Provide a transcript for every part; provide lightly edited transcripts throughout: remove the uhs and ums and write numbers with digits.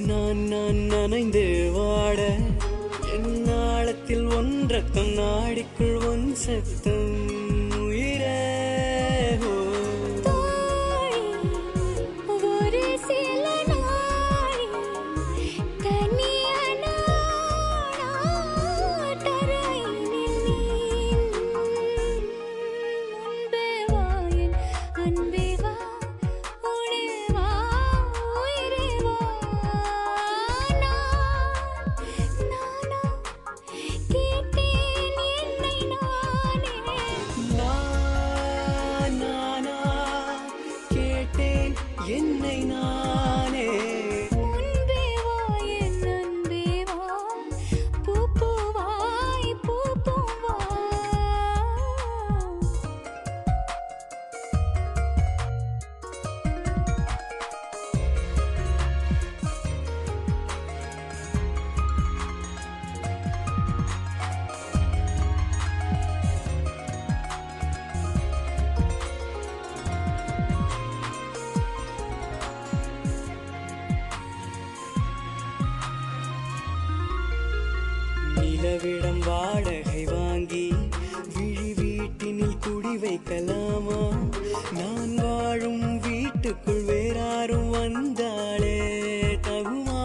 நான் நனைந்து வாட என் ஆழத்தில் ஒன்றத்தம் நாடிக்குள் ஒன் சத்தம் உயிரே ஓ. ஒரு சில நாள் தனியான தரையினில் நீ முன்பே வா என் அன்பே வா உடே வா உயிரே வா நானா கேட்டேன் என்னை நானே நானா கேட்டேன் என்னை நானே முன்பே வா என் அன்பே வா பூவாய் பூவா நிலவிடம் வாடகை வாங்கி விழி வீட்டினில் குடி வைக்கலாமா? நான் வாழும் வீட்டுக்குள் வேறாரும் வந்தாளே தகுமா?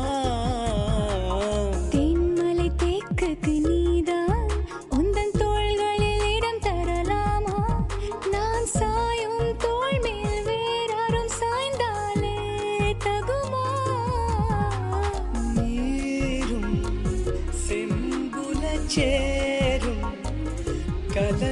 தென்மலை தேக்குக்கு நீதான் உந்தன் தோள்களில் இடம் தரலாமா? நான் சாயும் தோள் மேல் வேறாரும் சாய்ந்தாலே தகுமா? நீரும் செம்புல சேரும் கல